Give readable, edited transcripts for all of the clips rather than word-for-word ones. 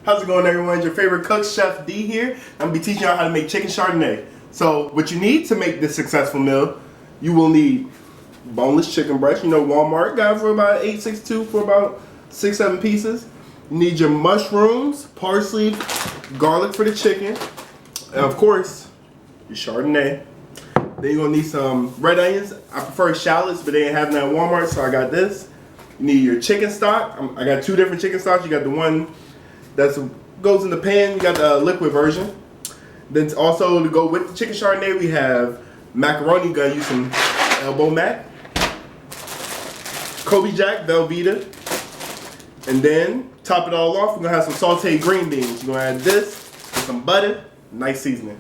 How's it going, everyone? It's your favorite cook, Chef D here. I'm going to be teaching you how to make chicken chardonnay. So what you need to make this successful meal, you will need boneless chicken breast. You know, Walmart got it for about $8.62 for about 6-7 pieces. You need your mushrooms, parsley, garlic for the chicken, and of course, your chardonnay. Then you're going to need some red onions. I prefer shallots, but they ain't having that at Walmart, so I got this. You need your chicken stock. I got 2 different chicken stocks. You got the one that goes in the pan. You got the liquid version. Then also to go with the chicken chardonnay, we have macaroni. You're gonna use some elbow mac, Colby Jack, Velveeta, and then top it all off. We're gonna have some sauteed green beans. You're gonna add this with some butter, nice seasoning.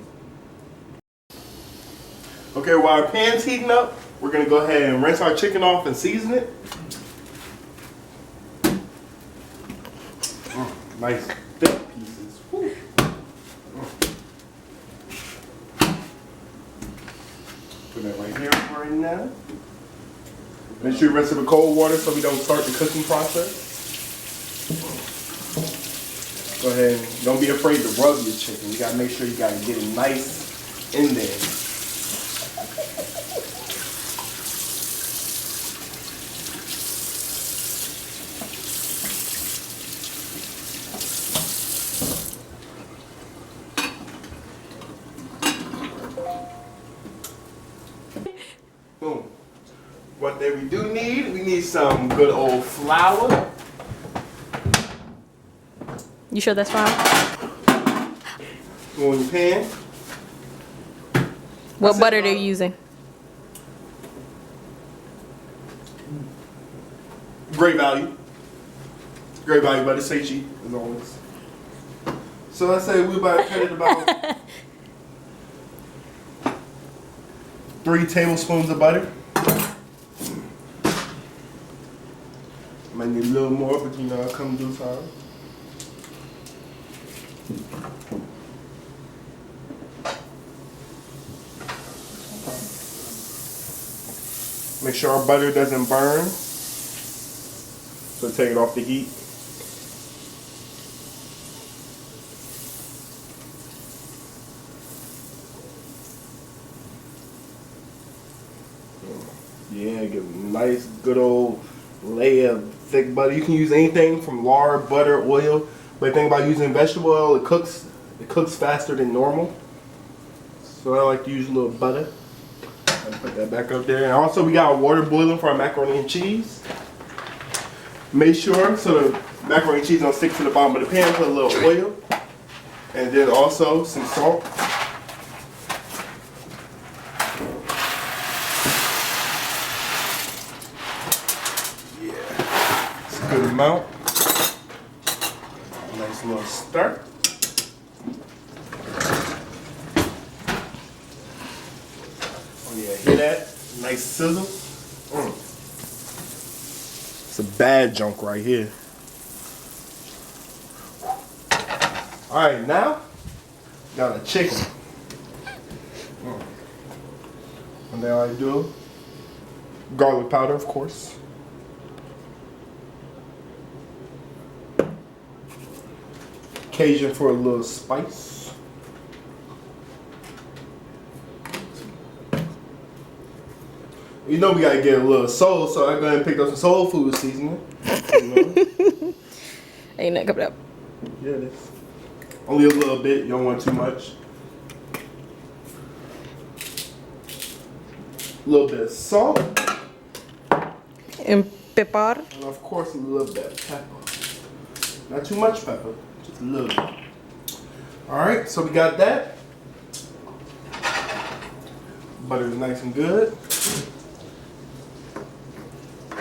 Okay, while our pan's heating up, we're gonna go ahead and rinse our chicken off and season it. Nice thick pieces. Woo. Put that right here for right now. Make sure you rinse it with cold water so we don't start the cooking process. Go ahead and don't be afraid to rub your chicken. You gotta make sure you gotta get it nice in there. Boom. What that we do need, we need some good old flour. You sure that's fine? Go in your pan. What butter they're using? Great value. Great value butter, say cheap as always. So let's say we about to cut it about 3 tablespoons of butter. Might need a little more, but you know, I'll come do time. Make sure our butter doesn't burn. So take it off the heat. Yeah, get a nice, good old layer of thick butter. You can use anything from lard, butter, oil. But the thing about using vegetable oil, it cooks faster than normal. So I like to use a little butter. I'll put that back up there. And also we got our water boiling for our macaroni and cheese. Make sure so the macaroni and cheese don't stick to the bottom of the pan. Put a little oil. And then also some salt. Good amount. Nice little stir. Oh yeah, hear that? Nice sizzle. It's a bad junk right here. Alright, now got a chicken. And then I do garlic powder, of course. Cajun for a little spice. You know we gotta get a little soul, so I go ahead and pick up some soul food seasoning. You know? Ain't nothing coming up. Yeah, it is. Only a little bit. You don't want too much. A little bit of salt. And pepper. And of course a little bit of pepper. Not too much pepper. Just a little bit. Alright, so we got that. Butter is nice and good.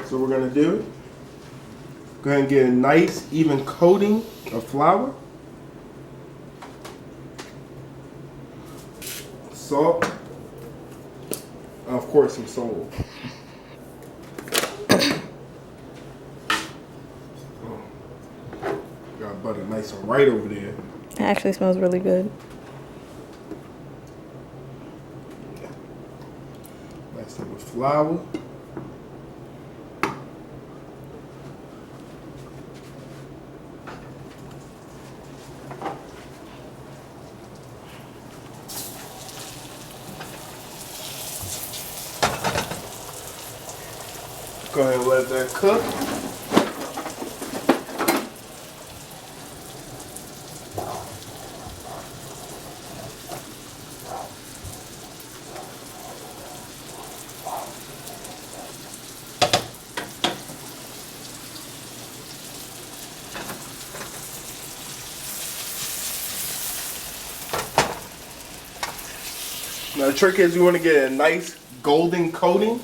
So what we're going to do, go ahead and get a nice even coating of flour. Salt. And of course some salt. Got butter nice and right over there. It actually smells really good. Nice little flour. Go ahead and let that cook. Now the trick is you want to get a nice golden coating,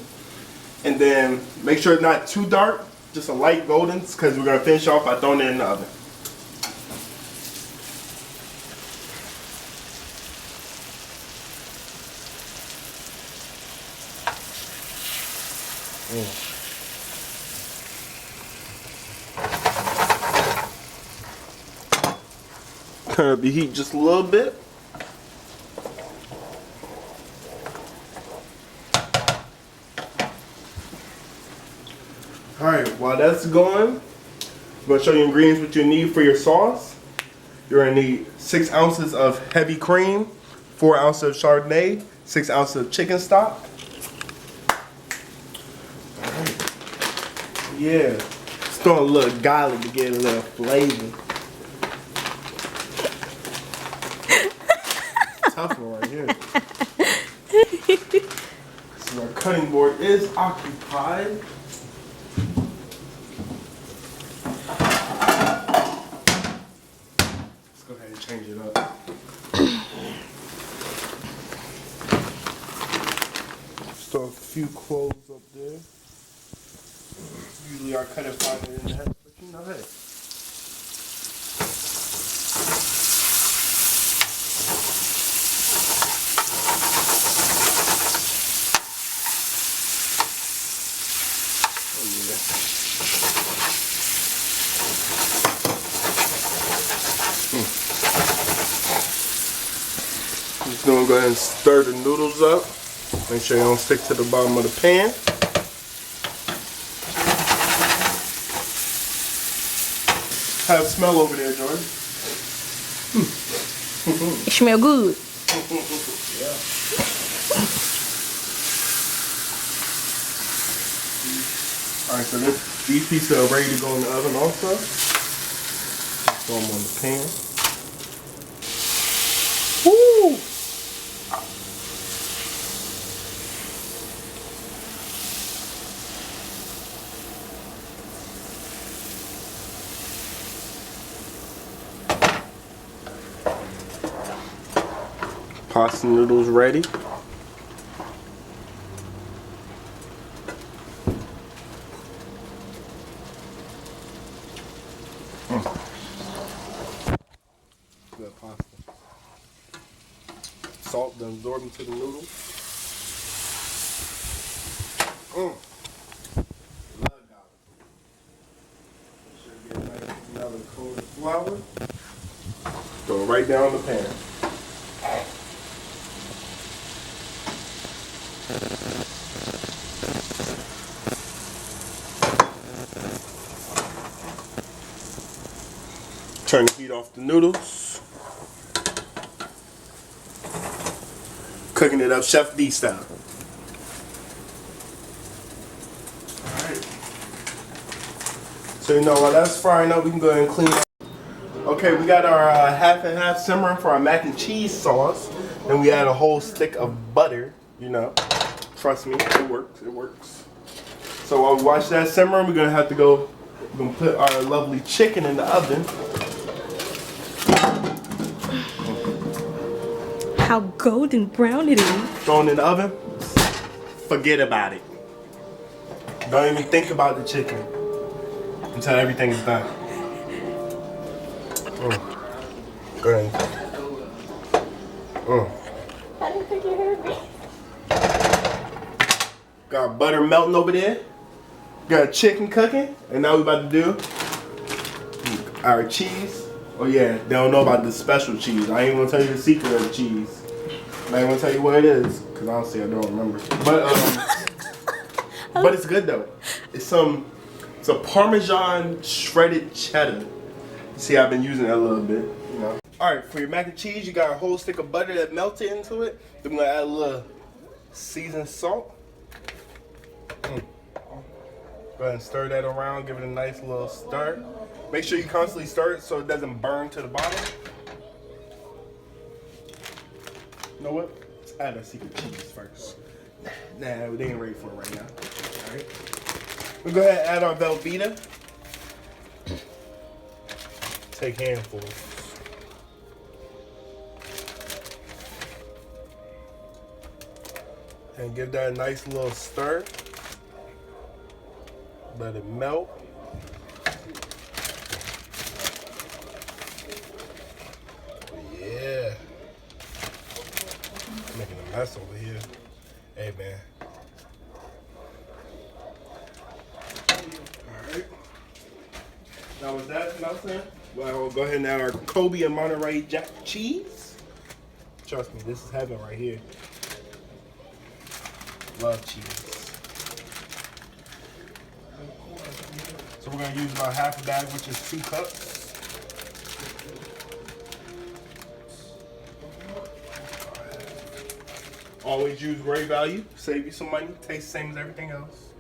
and then make sure it's not too dark, just a light golden, because we're going to finish off by throwing it in the oven. Turn up the heat just a little bit. Alright, while that's going, I'm going to show you ingredients what you need for your sauce. You're going to need 6 ounces of heavy cream, 4 ounces of chardonnay, 6 ounces of chicken stock. Alright. Yeah, just throwing a little garlic to get a little flavor. Tough one right here. So our cutting board is occupied. Go ahead and change it up. Just throw a few cloves up there. Usually I cut it 5 minutes in half, but you know, hey. Oh yeah. Just gonna go ahead and stir the noodles up. Make sure you don't stick to the bottom of the pan. How it smell over there, Jordan? It smell good. Yeah. Alright, so these pieces are ready to go in the oven also. Just throw them on the pan. Woo! Pasta noodles ready. Good pasta. Salt to absorb into the noodles. Love garlic. Make sure you get a nice another coat of flour. Throw it right down the pan. Turn the heat off the noodles. Cooking it up Chef D style. Alright. So you know while that's frying up, we can go ahead and clean up. Okay, we got our half and half simmering for our mac and cheese sauce. Then we add a whole stick of butter, you know. Trust me, it works, it works. So while we watch that simmering, we're gonna have to go, we're gonna put our lovely chicken in the oven. How golden brown it is. Thrown in the oven, forget about it. Don't even think about the chicken until everything is done. Go ahead. I didn't think you heard me. Got butter melting over there. Got chicken cooking. And now we about to do our cheese. Oh yeah, they don't know about the special cheese. I ain't gonna tell you the secret of the cheese. I ain't gonna tell you what it is, because honestly I don't remember. But it's good though. It's a Parmesan shredded cheddar. You see, I've been using it a little bit, you know. Alright, for your mac and cheese, you got a whole stick of butter that melted into it. Then we're gonna add a little seasoned salt. Go ahead and stir that around, give it a nice little stir. Make sure you constantly stir it so it doesn't burn to the bottom. You know what? Let's add that secret cheese first. Nah, they ain't ready for it right now. Alright. We'll go ahead and add our Velveeta. Take handfuls. And give that a nice little stir. Let it melt. Yeah. Making a mess over here. Hey, man. Alright. Now with that, nothing. Well, we'll go ahead and add our Colby and Monterey Jack cheese. Trust me, this is heaven right here. Love cheese. So we're gonna use about half a bag, which is 2 cups. Always use great value, save you some money, tastes the same as everything else.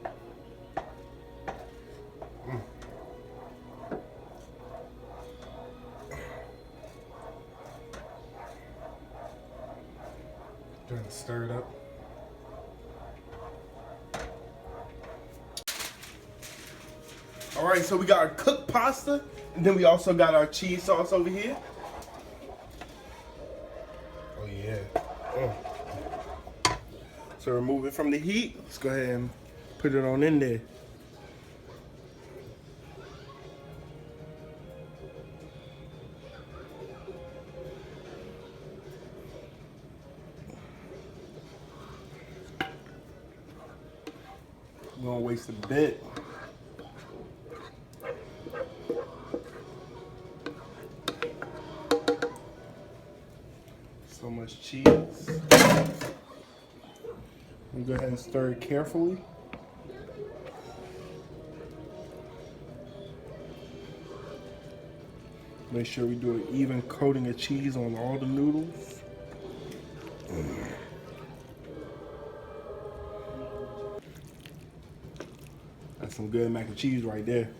Trying to stir it up. All right, so we got our cooked pasta, and then we also got our cheese sauce over here. Oh yeah. So remove it from the heat. Let's go ahead and put it on in there. We don't waste a bit. So much cheese. We go ahead and stir it carefully. Make sure we do an even coating of cheese on all the noodles. That's some good mac and cheese right there.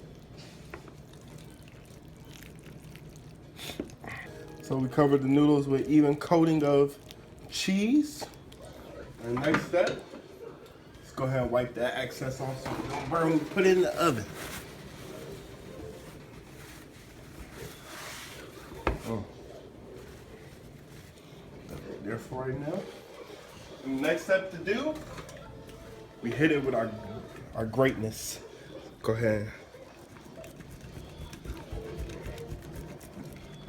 So we covered the noodles with even coating of cheese. And next step, let's go ahead and wipe that excess off so it don't burn when we put it in the oven. That's right there for right now. And the next step to do, we hit it with our greatness. Go ahead.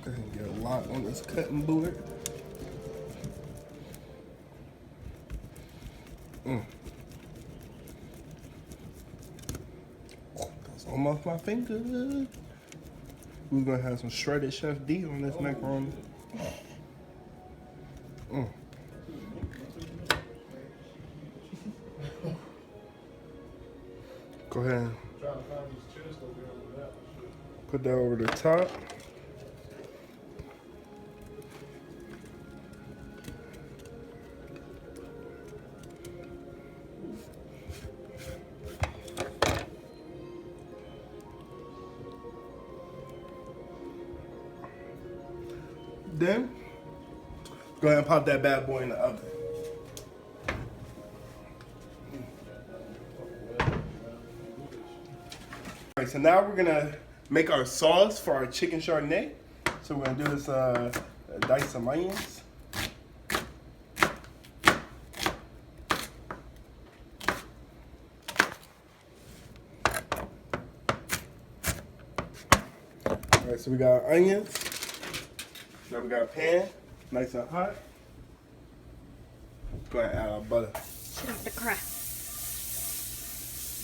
Go ahead and get a lot on this cutting board. Oh, that's almost my finger. We're gonna have some shredded Chef D on this macaroni. Go ahead and put that over the top. Then, go ahead and pop that bad boy in the oven. All right, so now we're gonna make our sauce for our chicken chardonnay. So we're gonna do this, dice some onions. All right, so we got our onions. Now we got a pan, nice and hot. Go ahead and add our butter. Shit, I'm gonna cry.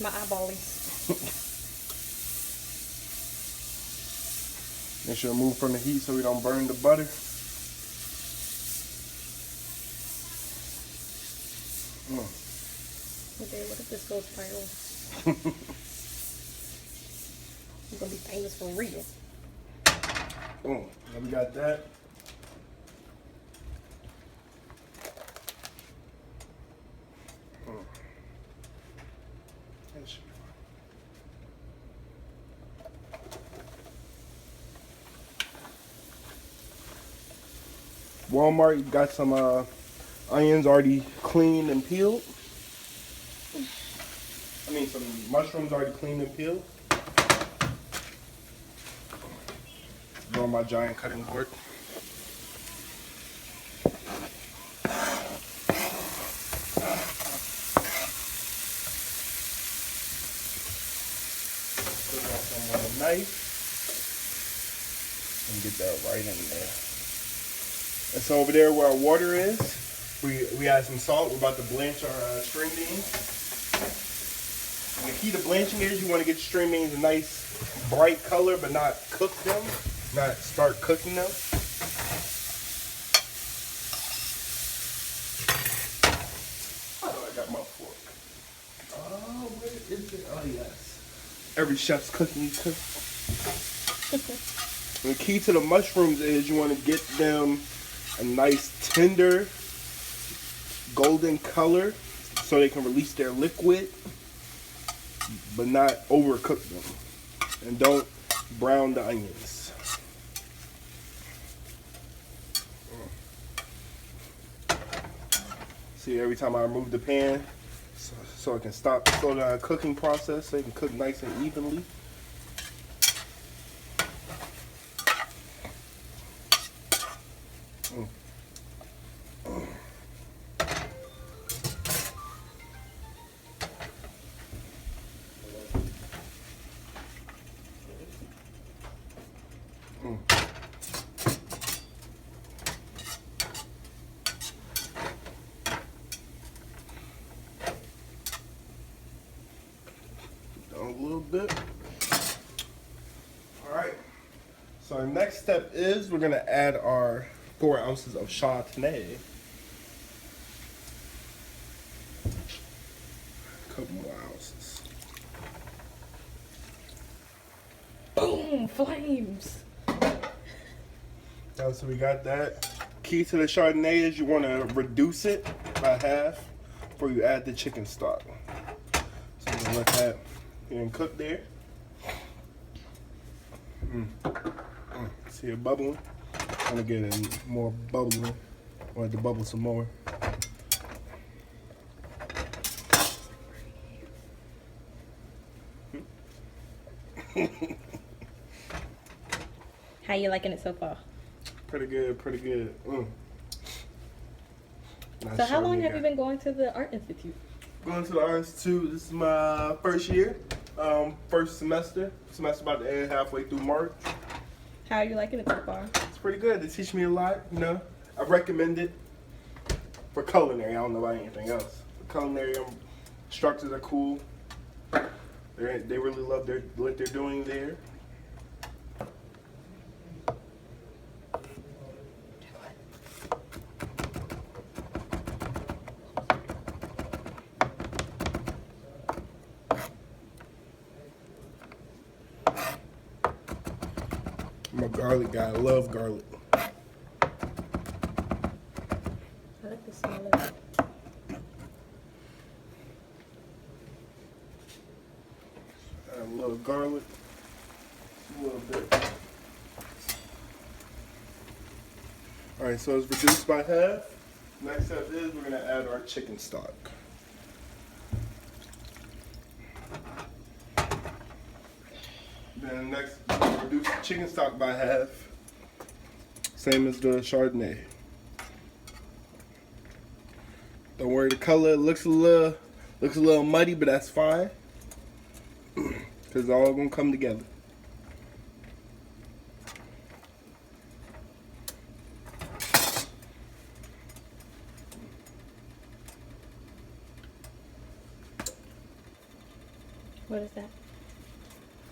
My eyeballies. Make sure to move from the heat so we don't burn the butter. Okay, what if this goes viral? I'm gonna be famous for real. Boom. Now we got that. That should be fine. Walmart, you got some onions already cleaned and peeled. I mean, some mushrooms already cleaned and peeled. On my giant cutting board. Put on some with a knife and get that right in there. And so over there where our water is, we add some salt. We're about to blanch our string beans. And the key to blanching is you want to get your string beans a nice bright color, but not cook them, not start cooking them. Oh, I got my fork. Oh, where is it? Oh, yes. Every chef's cooking cook. The key to the mushrooms is you want to get them a nice tender golden color so they can release their liquid, but not overcook them. And don't brown the onions. See, every time I remove the pan, so I can slow down the cooking process so they can cook nice and evenly. A little bit. All right. So our next step is we're gonna add our 4 ounces of chardonnay. A couple more ounces. Boom! Flames! So we got that. Key to the chardonnay is you want to reduce it by half before you add the chicken stock. So I'm gonna let that cook there. See it bubbling? I'm gonna get it more bubbling. I want it to bubble some more. How you liking it so far? Pretty good, pretty good. So how long have you been going to the Art Institute? Going to the Art Institute, this is my first year. First semester about to end halfway through March. How are you liking it so far? It's pretty good. They teach me a lot, you know. I recommend it for culinary. I don't know about anything else. For culinary, instructors are cool. They really love what they're doing there. I'm a garlic guy. I love garlic. I like the smell of it. Add a little garlic. A little bit. Alright, so it's reduced by half. Next step is we're going to add our chicken stock. Then next, reduce the chicken stock by half. Same as the Chardonnay. Don't worry, the color looks a little muddy, but that's fine. Because it's all gonna come together. What is that?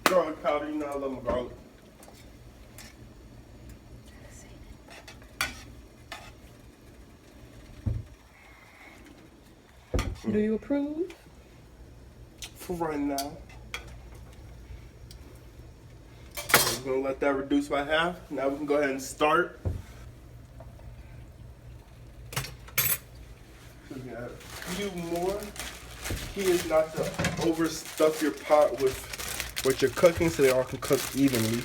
Garlic powder, you know I love my garlic. Do you approve? For right now. I'm gonna let that reduce by half. Now we can go ahead and start. So we got a few more. Key is not to overstuff your pot with what you're cooking so they all can cook evenly.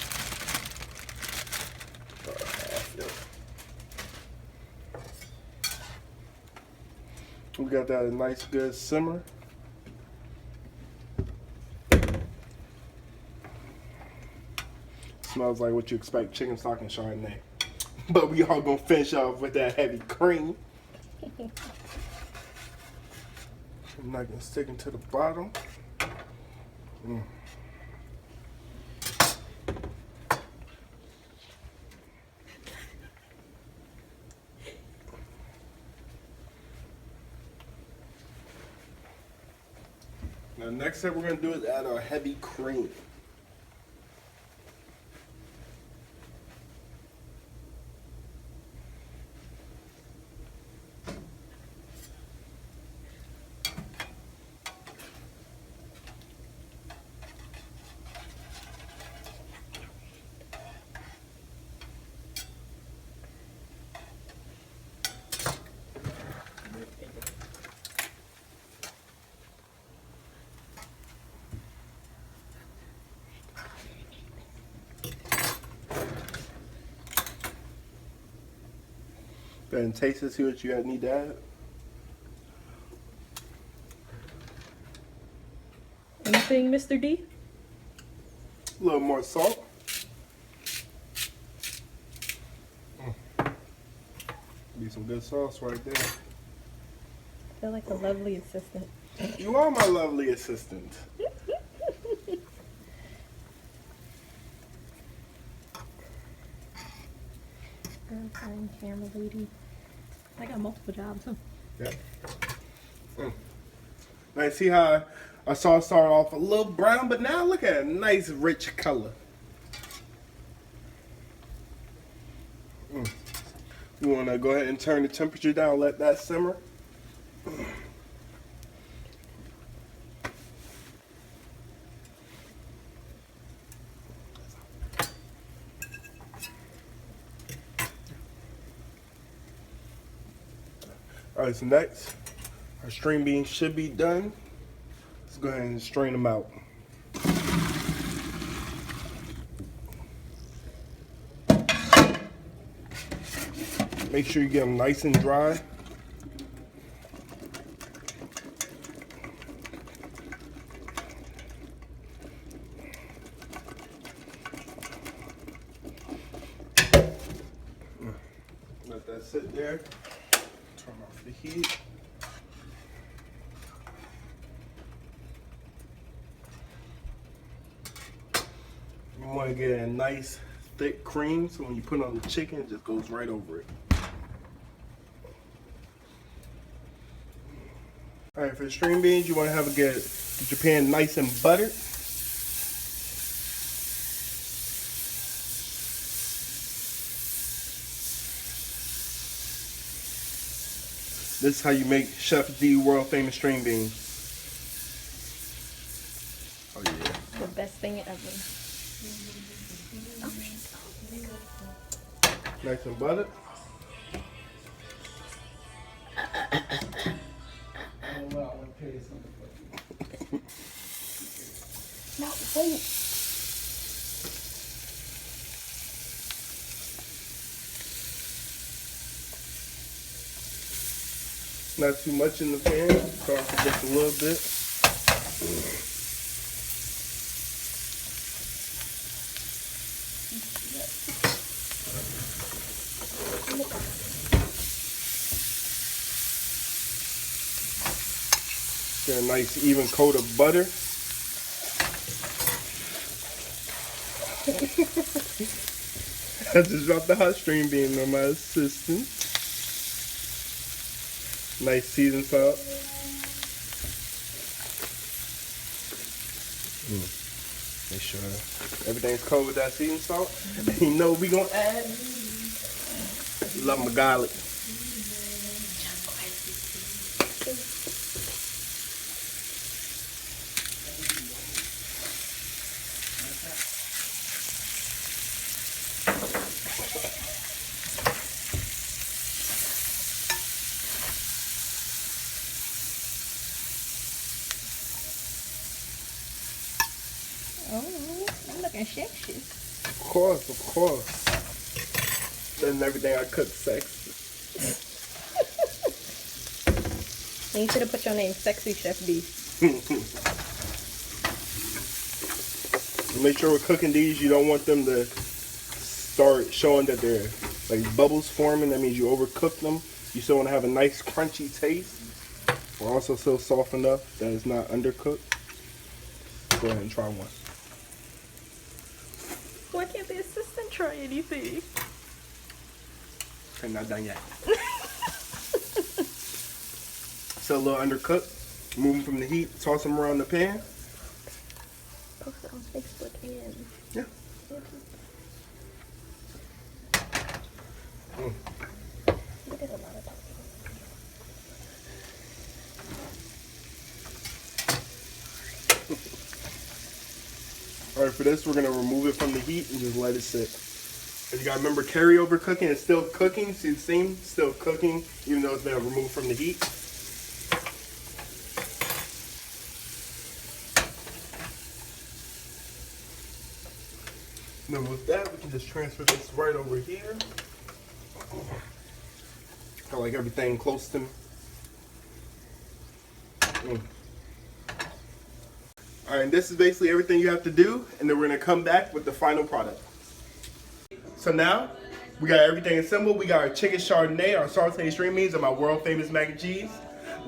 We got that a nice good simmer. Smells like what you expect, chicken stock and chardonnay. But we all gonna finish off with that heavy cream. I'm not gonna stick into the bottom. Now, next step we're gonna do is add our heavy cream. Go ahead and taste it, see what you need to add. Anything, Mr. D? A little more salt. Be some good sauce right there. I feel like a lovely assistant. You are my lovely assistant. I'm camera lady. I got multiple jobs, huh? Yeah. Now see how our sauce started off a little brown, but now look at a nice rich color. You want to go ahead and turn the temperature down, let that simmer. Alright, so next, our string beans should be done. Let's go ahead and strain them out. Make sure you get them nice and dry. Let that sit there. Turn off the heat. You want to get a nice thick cream so when you put it on the chicken, it just goes right over it. Alright, for the string beans, you want to get your pan nice and buttered. This is how you make Chef D world famous string beans. Oh yeah. The best thing ever. Nice and buttered. No, wait. Not too much in the pan, start to just a little bit. Get a nice even coat of butter. I just dropped the hot string bean on my assistant. Nice seasoned salt. Make sure everything's covered with that seasoned salt. And you know what we gonna add? Love my garlic. Oh, I'm looking sexy. Of course, of course. Then everything I cook sexy. And you should have put your name, Sexy Chef D. Make sure we're cooking these. You don't want them to start showing that they're like bubbles forming. That means you overcook them. You still want to have a nice crunchy taste. We're also still soft enough that it's not undercooked. Go ahead and try one. Why can't the assistant try anything? Okay, not done yet. Still a little undercooked. Move them from the heat. Toss them around the pan. Post it on Facebook and Yeah. YouTube. We did a lot of talking. Alright, for this we're going to remove it from the heat and just let it sit. And you got to remember, carryover cooking is still cooking. See the seam? Still cooking even though it's been removed from the heat. And then with that, we can just transfer this right over here. I like everything close to me. Alright, and this is basically everything you have to do, and then we're going to come back with the final product. So now, we got everything assembled. We got our chicken chardonnay, our sauteed string beans, and my world famous mac and cheese.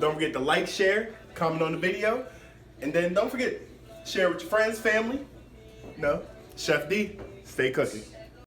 Don't forget to like, share, comment on the video, and then don't forget, share with your friends, family. No, Chef D, stay cooking.